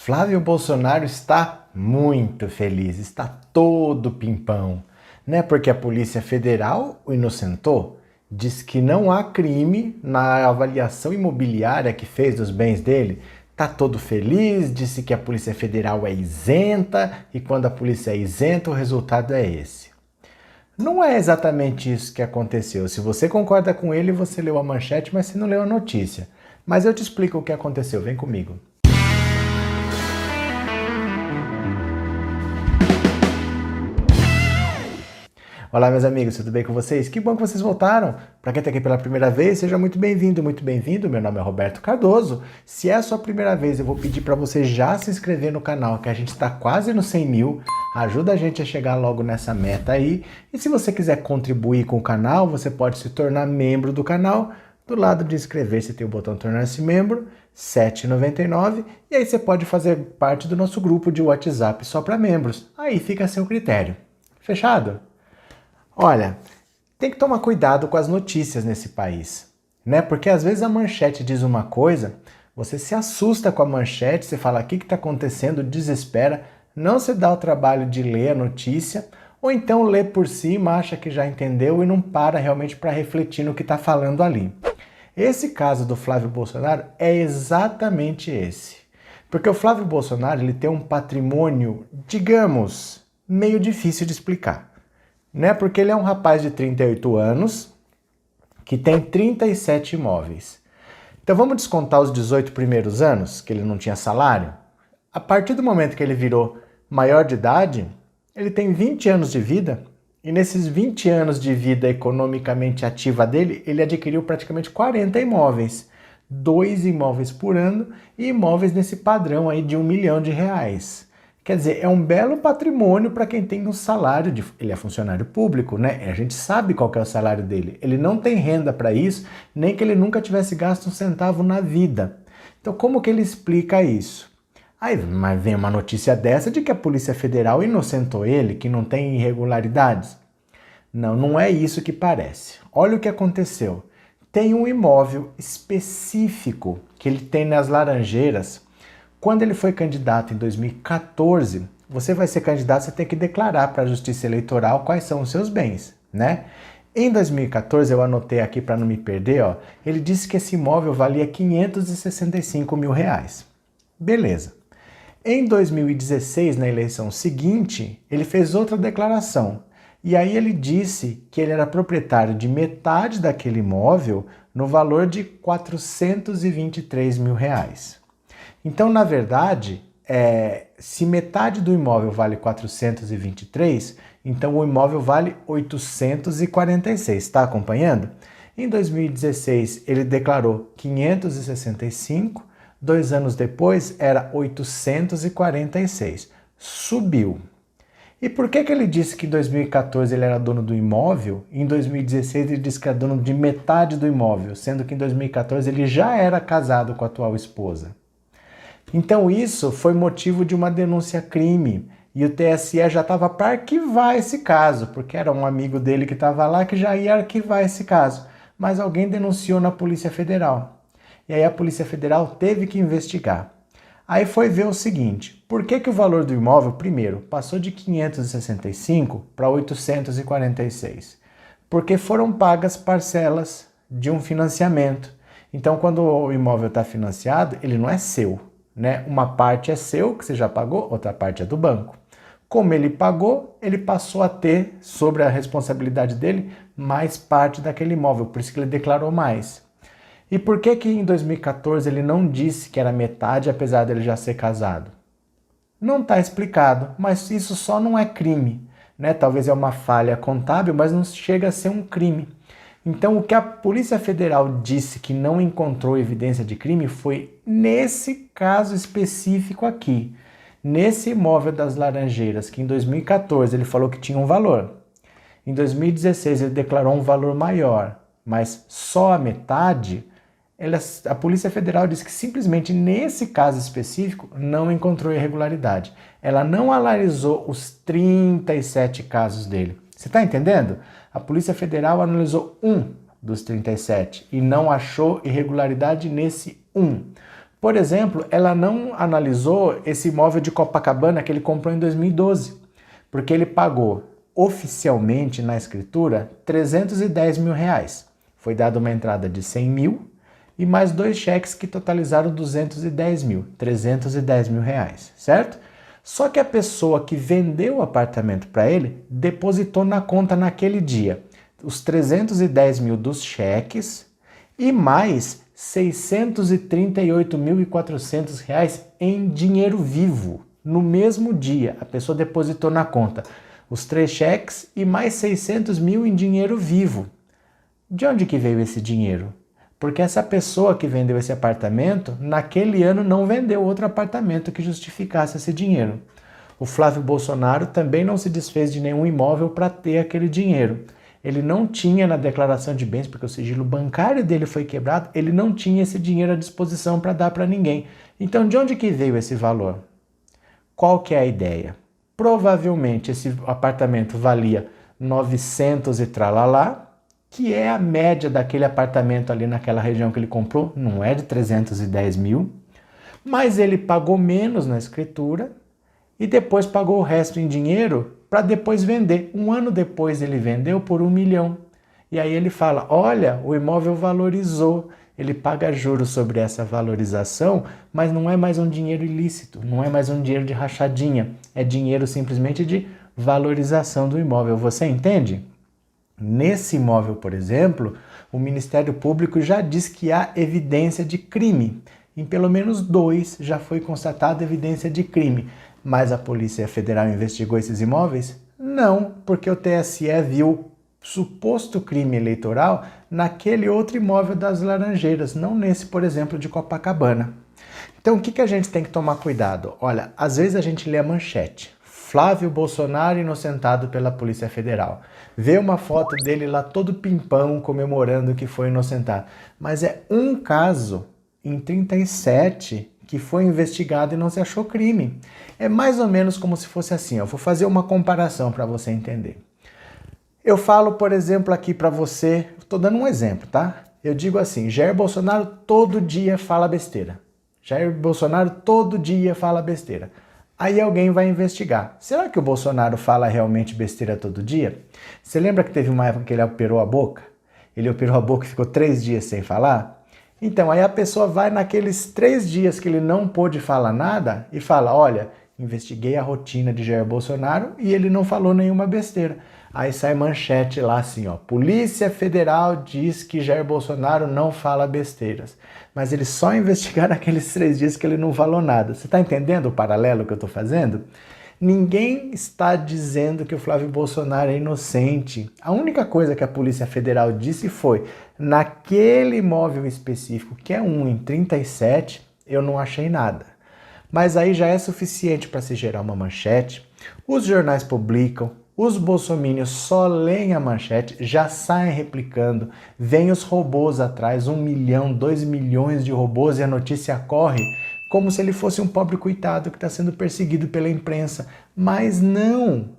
Flávio Bolsonaro está muito feliz, está todo pimpão. Não é porque a Polícia Federal o inocentou? Diz que não há crime na avaliação imobiliária que fez dos bens dele. Está todo feliz, disse que a Polícia Federal é isenta e quando a polícia é isenta o resultado é esse. Não é exatamente isso que aconteceu. Se você concorda com ele, você leu a manchete, mas você não leu a notícia. Mas eu te explico o que aconteceu, vem comigo. Olá, meus amigos, tudo bem com vocês? Que bom que vocês voltaram! Para quem está aqui pela primeira vez, seja muito bem-vindo, muito bem-vindo. Meu nome é Roberto Cardoso. Se é a sua primeira vez, eu vou pedir para você já se inscrever no canal, que a gente está quase nos 100 mil. Ajuda a gente a chegar logo nessa meta aí. E se você quiser contribuir com o canal, você pode se tornar membro do canal. Do lado de inscrever-se tem o botão tornar-se membro, R$ 7,99. E aí você pode fazer parte do nosso grupo de WhatsApp só para membros. Aí fica a seu critério. Fechado? Olha, tem que tomar cuidado com as notícias nesse país, né? Porque às vezes a manchete diz uma coisa, você se assusta com a manchete, você fala o que está acontecendo, desespera, não se dá o trabalho de ler a notícia, ou então lê por cima, acha que já entendeu e não para realmente para refletir no que está falando ali. Esse caso do Flávio Bolsonaro é exatamente esse. Porque o Flávio Bolsonaro ele tem um patrimônio, digamos, meio difícil de explicar. Né? Porque ele é um rapaz de 38 anos que tem 37 imóveis. Então vamos descontar os 18 primeiros anos que ele não tinha salário? A partir do momento que ele virou maior de idade, ele tem 20 anos de vida e nesses 20 anos de vida economicamente ativa dele, ele adquiriu praticamente 40 imóveis. 2 imóveis por ano e imóveis nesse padrão aí de R$ 1 milhão. Quer dizer, é um belo patrimônio para quem tem um salário de... Ele é funcionário público, né? A gente sabe qual que é o salário dele. Ele não tem renda para isso, nem que ele nunca tivesse gasto um centavo na vida. Então, como que ele explica isso? Aí mas vem uma notícia dessa de que a Polícia Federal inocentou ele, que não tem irregularidades. Não, não é isso que parece. Olha o que aconteceu. Tem um imóvel específico que ele tem nas Laranjeiras. Quando ele foi candidato em 2014, você vai ser candidato, você tem que declarar para a Justiça Eleitoral quais são os seus bens, né? Em 2014, eu anotei aqui para não me perder, ó, ele disse que esse imóvel valia R$ 565 mil. Beleza. Em 2016, na eleição seguinte, ele fez outra declaração. E aí ele disse que ele era proprietário de metade daquele imóvel no valor de R$ 423 mil. Então, na verdade, se metade do imóvel vale 423, então o imóvel vale 846, está acompanhando? Em 2016, ele declarou 565, 2 anos depois era 846, subiu. E por que ele disse que em 2014 ele era dono do imóvel e em 2016 ele disse que era dono de metade do imóvel, sendo que em 2014 ele já era casado com a atual esposa? Então isso foi motivo de uma denúncia-crime e o TSE já estava para arquivar esse caso, porque era um amigo dele que estava lá que já ia arquivar esse caso, mas alguém denunciou na Polícia Federal. E aí a Polícia Federal teve que investigar. Aí foi ver o seguinte, por que o valor do imóvel, primeiro, passou de 565 para 846? Porque foram pagas parcelas de um financiamento. Então quando o imóvel está financiado, ele não é seu. Né? Uma parte é seu, que você já pagou, outra parte é do banco. Como ele pagou, ele passou a ter, sobre a responsabilidade dele, mais parte daquele imóvel, por isso que ele declarou mais. E por que em 2014 ele não disse que era metade, apesar dele já ser casado? Não está explicado, mas isso só não é crime. Né? Talvez é uma falha contábil, mas não chega a ser um crime. Então, o que a Polícia Federal disse que não encontrou evidência de crime foi nesse caso específico aqui, nesse imóvel das Laranjeiras, que em 2014 ele falou que tinha um valor. Em 2016 ele declarou um valor maior, mas só a metade. A Polícia Federal disse que simplesmente nesse caso específico não encontrou irregularidade. Ela não analisou os 37 casos dele. Você está entendendo? A Polícia Federal analisou um dos 37 e não achou irregularidade nesse um. Por exemplo, ela não analisou esse imóvel de Copacabana que ele comprou em 2012, porque ele pagou oficialmente na escritura 310 mil reais. Foi dada uma entrada de 100 mil e mais 2 cheques que totalizaram 210 mil, 310 mil reais, certo? Só que a pessoa que vendeu o apartamento para ele depositou na conta naquele dia os 310 mil dos cheques e mais 638.400 reais em dinheiro vivo. No mesmo dia, a pessoa depositou na conta os 3 cheques e mais 600 mil em dinheiro vivo. De onde que veio esse dinheiro? Porque essa pessoa que vendeu esse apartamento, naquele ano não vendeu outro apartamento que justificasse esse dinheiro. O Flávio Bolsonaro também não se desfez de nenhum imóvel para ter aquele dinheiro. Ele não tinha na declaração de bens, porque o sigilo bancário dele foi quebrado, ele não tinha esse dinheiro à disposição para dar para ninguém. Então, de onde que veio esse valor? Qual que é a ideia? Provavelmente esse apartamento valia 900 e tralalá, que é a média daquele apartamento ali naquela região que ele comprou, não é de 310 mil, mas ele pagou menos na escritura e depois pagou o resto em dinheiro para depois vender. Um ano depois ele vendeu por 1 milhão. E aí ele fala, olha, o imóvel valorizou. Ele paga juros sobre essa valorização, mas não é mais um dinheiro ilícito, não é mais um dinheiro de rachadinha, é dinheiro simplesmente de valorização do imóvel. Você entende? Nesse imóvel, por exemplo, o Ministério Público já diz que há evidência de crime. Em pelo menos 2 já foi constatada evidência de crime. Mas a Polícia Federal investigou esses imóveis? Não, porque o TSE viu suposto crime eleitoral naquele outro imóvel das Laranjeiras, não nesse, por exemplo, de Copacabana. Então, o que a gente tem que tomar cuidado? Olha, às vezes a gente lê a manchete. Flávio Bolsonaro inocentado pela Polícia Federal. Vê uma foto dele lá todo pimpão comemorando que foi inocentado. Mas é um caso em 37 que foi investigado e não se achou crime. É mais ou menos como se fosse assim. Eu vou fazer uma comparação para você entender. Eu falo, por exemplo, aqui para você, estou dando um exemplo, tá? Eu digo assim, Jair Bolsonaro todo dia fala besteira. Jair Bolsonaro todo dia fala besteira. Aí alguém vai investigar. Será que o Bolsonaro fala realmente besteira todo dia? Você lembra que teve uma época que ele operou a boca? Ele operou a boca e ficou 3 dias sem falar? Então, aí a pessoa vai naqueles 3 dias que ele não pôde falar nada e fala, olha, investiguei a rotina de Jair Bolsonaro e ele não falou nenhuma besteira. Aí sai manchete lá assim, ó, Polícia Federal diz que Jair Bolsonaro não fala besteiras. Mas eles só investigaram aqueles 3 dias que ele não falou nada. Você está entendendo o paralelo que eu estou fazendo? Ninguém está dizendo que o Flávio Bolsonaro é inocente. A única coisa que a Polícia Federal disse foi, naquele imóvel específico, que é um em 37, eu não achei nada. Mas aí já é suficiente para se gerar uma manchete. Os jornais publicam, os bolsominions só leem a manchete, já saem replicando, vem os robôs atrás, 1 milhão, 2 milhões de robôs e a notícia corre como se ele fosse um pobre coitado que está sendo perseguido pela imprensa. Mas não,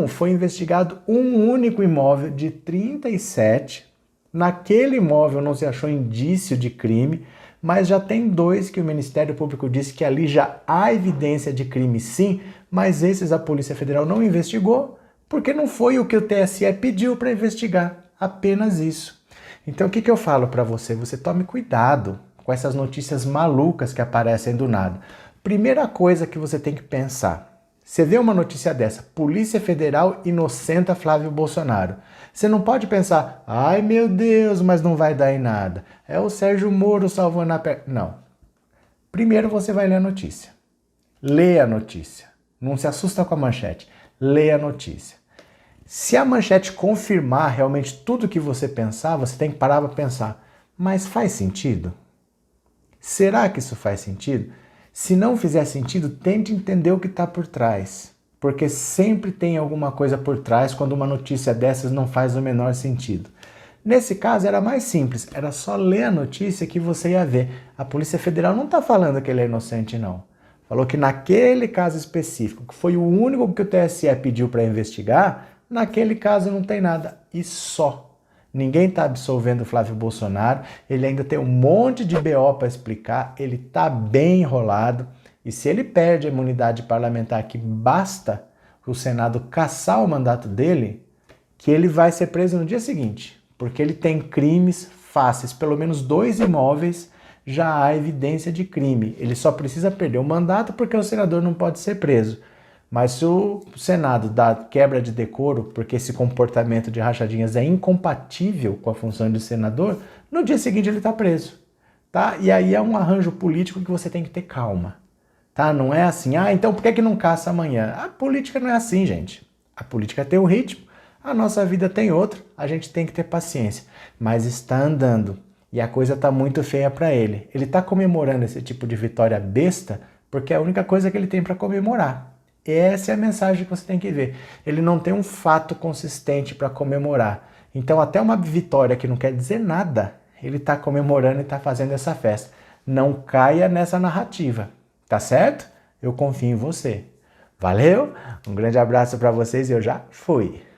foi investigado um único imóvel de 37, naquele imóvel não se achou indício de crime, mas já tem 2 que o Ministério Público disse que ali já há evidência de crime sim, mas esses a Polícia Federal não investigou, porque não foi o que o TSE pediu para investigar, apenas isso. Então o que eu falo para você? Você tome cuidado com essas notícias malucas que aparecem do nada. Primeira coisa que você tem que pensar, você vê uma notícia dessa, Polícia Federal inocenta Flávio Bolsonaro. Você não pode pensar, ai meu Deus, mas não vai dar em nada. É o Sérgio Moro salvando a perna. Não. Primeiro você vai ler a notícia. Lê a notícia. Não se assusta com a manchete. Lê a notícia. Se a manchete confirmar realmente tudo que você pensar, você tem que parar para pensar. Mas faz sentido? Será que isso faz sentido? Se não fizer sentido, tente entender o que está por trás. Porque sempre tem alguma coisa por trás quando uma notícia dessas não faz o menor sentido. Nesse caso era mais simples, era só ler a notícia que você ia ver. A Polícia Federal não está falando que ele é inocente, não. Falou que naquele caso específico, que foi o único que o TSE pediu para investigar, naquele caso não tem nada. E só. Ninguém está absolvendo o Flávio Bolsonaro, ele ainda tem um monte de BO para explicar, ele está bem enrolado, e se ele perde a imunidade parlamentar, que basta o Senado cassar o mandato dele, que ele vai ser preso no dia seguinte, porque ele tem crimes fáceis, pelo menos 2 imóveis, já há evidência de crime. Ele só precisa perder o mandato porque o senador não pode ser preso. Mas se o Senado dá quebra de decoro, porque esse comportamento de rachadinhas é incompatível com a função de senador, no dia seguinte ele está preso. Tá? E aí é um arranjo político que você tem que ter calma. Tá? Não é assim, então por que não caça amanhã? A política não é assim, gente. A política tem um ritmo, a nossa vida tem outro, a gente tem que ter paciência. Mas está andando e a coisa está muito feia para ele. Ele está comemorando esse tipo de vitória besta porque é a única coisa que ele tem para comemorar. Essa é a mensagem que você tem que ver. Ele não tem um fato consistente para comemorar. Então até uma vitória que não quer dizer nada, ele está comemorando e está fazendo essa festa. Não caia nessa narrativa, tá certo? Eu confio em você. Valeu? Um grande abraço para vocês e eu já fui.